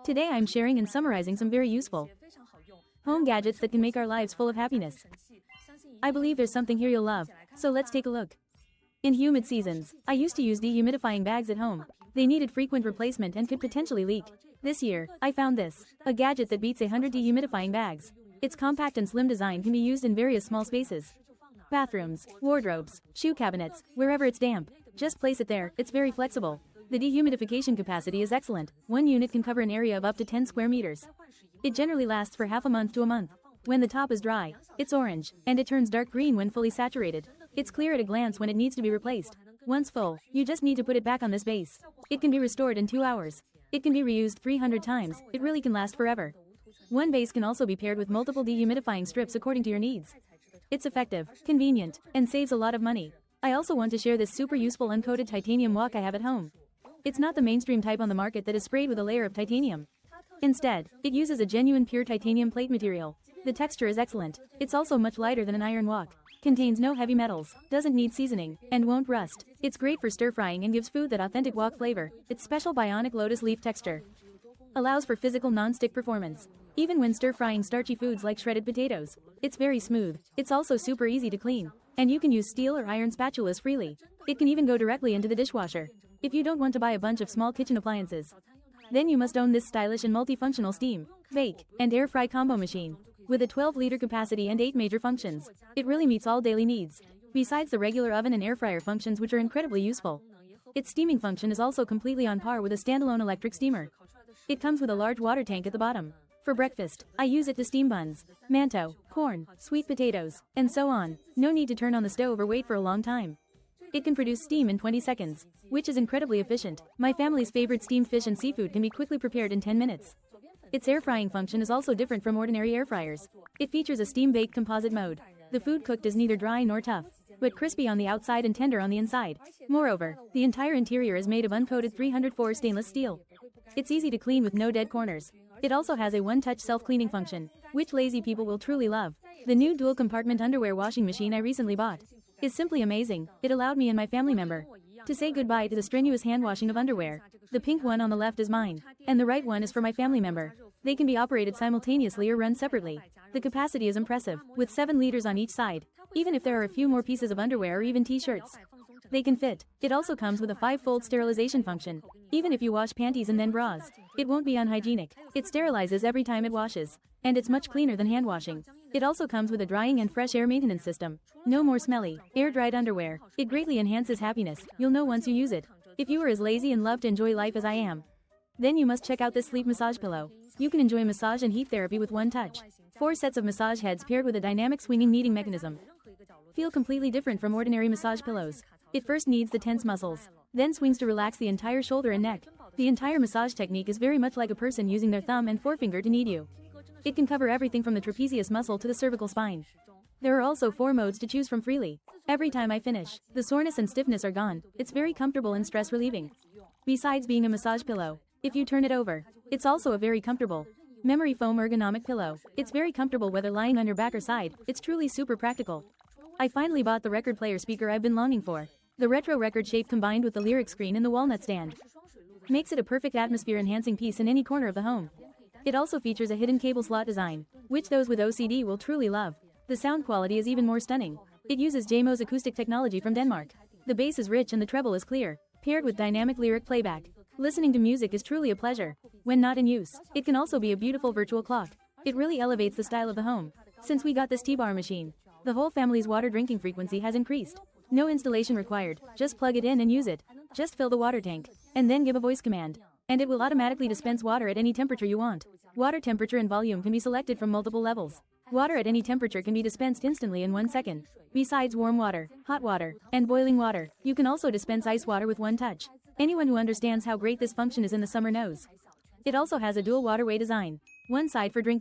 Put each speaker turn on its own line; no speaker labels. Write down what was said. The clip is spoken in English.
Today I'm sharing and summarizing some very useful home gadgets that can make our lives full of happiness. I believe there's something here you'll love, so let's take a look. In humid seasons, I used to use dehumidifying bags at home. They needed frequent replacement and could potentially leak. This year, I found this, a gadget that beats 100 dehumidifying bags. Its compact and slim design can be used in various small spaces. Bathrooms, wardrobes, shoe cabinets, wherever it's damp. Just place it there, it's very flexible. The dehumidification capacity is excellent. One unit can cover an area of up to 10 square meters. It generally lasts for half a month to a month. When the top is dry, it's orange, and it turns dark green when fully saturated. It's clear at a glance when it needs to be replaced. Once full, you just need to put it back on this base. It can be restored in 2 hours. It can be reused 300 times, it really can last forever. One base can also be paired with multiple dehumidifying strips according to your needs. It's effective, convenient, and saves a lot of money. I also want to share this super useful uncoated titanium wok I have at home. It's not the mainstream type on the market that is sprayed with a layer of titanium. Instead, it uses a genuine pure titanium plate material. The texture is excellent. It's also much lighter than an iron wok. Contains no heavy metals, doesn't need seasoning, and won't rust. It's great for stir-frying and gives food that authentic wok flavor. Its special bionic lotus leaf texture allows for physical non-stick performance. Even when stir-frying starchy foods like shredded potatoes, it's very smooth. It's also super easy to clean. And you can use steel or iron spatulas freely. It can even go directly into the dishwasher. If you don't want to buy a bunch of small kitchen appliances, then you must own this stylish and multifunctional steam, bake, and air fry combo machine. With a 12-liter capacity and 8 major functions, it really meets all daily needs. Besides the regular oven and air fryer functions which are incredibly useful, its steaming function is also completely on par with a standalone electric steamer. It comes with a large water tank at the bottom. For breakfast, I use it to steam buns, manto, corn, sweet potatoes, and so on. No need to turn on the stove or wait for a long time. It can produce steam in 20 seconds, which is incredibly efficient. My family's favorite steamed fish and seafood can be quickly prepared in 10 minutes. Its air frying function is also different from ordinary air fryers. It features a steam-baked composite mode. The food cooked is neither dry nor tough, but crispy on the outside and tender on the inside. Moreover, the entire interior is made of uncoated 304 stainless steel. It's easy to clean with no dead corners. It also has a one-touch self-cleaning function, which lazy people will truly love. The new dual-compartment underwear washing machine I recently bought is simply amazing. It allowed me and my family member to say goodbye to the strenuous hand-washing of underwear. The pink one on the left is mine, and the right one is for my family member. They can be operated simultaneously or run separately. The capacity is impressive, with 7 liters on each side. Even if there are a few more pieces of underwear or even t-shirts, they can fit. It also comes with a 5-fold sterilization function. Even if you wash panties and then bras, it won't be unhygienic. It sterilizes every time it washes, and it's much cleaner than hand washing. It also comes with a drying and fresh air maintenance system. No more smelly, air-dried underwear. It greatly enhances happiness. You'll know once you use it. If you are as lazy and love to enjoy life as I am, then you must check out this sleep massage pillow. You can enjoy massage and heat therapy with one touch. 4 sets of massage heads paired with a dynamic swinging kneading mechanism feel completely different from ordinary massage pillows. It first kneads the tense muscles, then swings to relax the entire shoulder and neck. The entire massage technique is very much like a person using their thumb and forefinger to knead you. It can cover everything from the trapezius muscle to the cervical spine. There are also 4 modes to choose from freely. Every time I finish, the soreness and stiffness are gone. It's very comfortable and stress relieving. Besides being a massage pillow, if you turn it over, it's also a very comfortable memory foam ergonomic pillow. It's very comfortable whether lying on your back or side. It's truly super practical. I finally bought the record player speaker I've been longing for. The retro record shape combined with the lyric screen and the walnut stand makes it a perfect atmosphere-enhancing piece in any corner of the home. It also features a hidden cable slot design, which those with OCD will truly love. The sound quality is even more stunning. It uses JMO's acoustic technology from Denmark. The bass is rich and the treble is clear, paired with dynamic lyric playback. Listening to music is truly a pleasure when not in use. It can also be a beautiful virtual clock. It really elevates the style of the home. Since we got this T-bar machine, the whole family's water drinking frequency has increased. No installation required, just plug it in and use it. Just fill the water tank, and then give a voice command, and it will automatically dispense water at any temperature you want. Water temperature and volume can be selected from multiple levels. Water at any temperature can be dispensed instantly in 1 second. Besides warm water, hot water, and boiling water, you can also dispense ice water with one touch. Anyone who understands how great this function is in the summer knows. It also has a dual waterway design. One side for drinking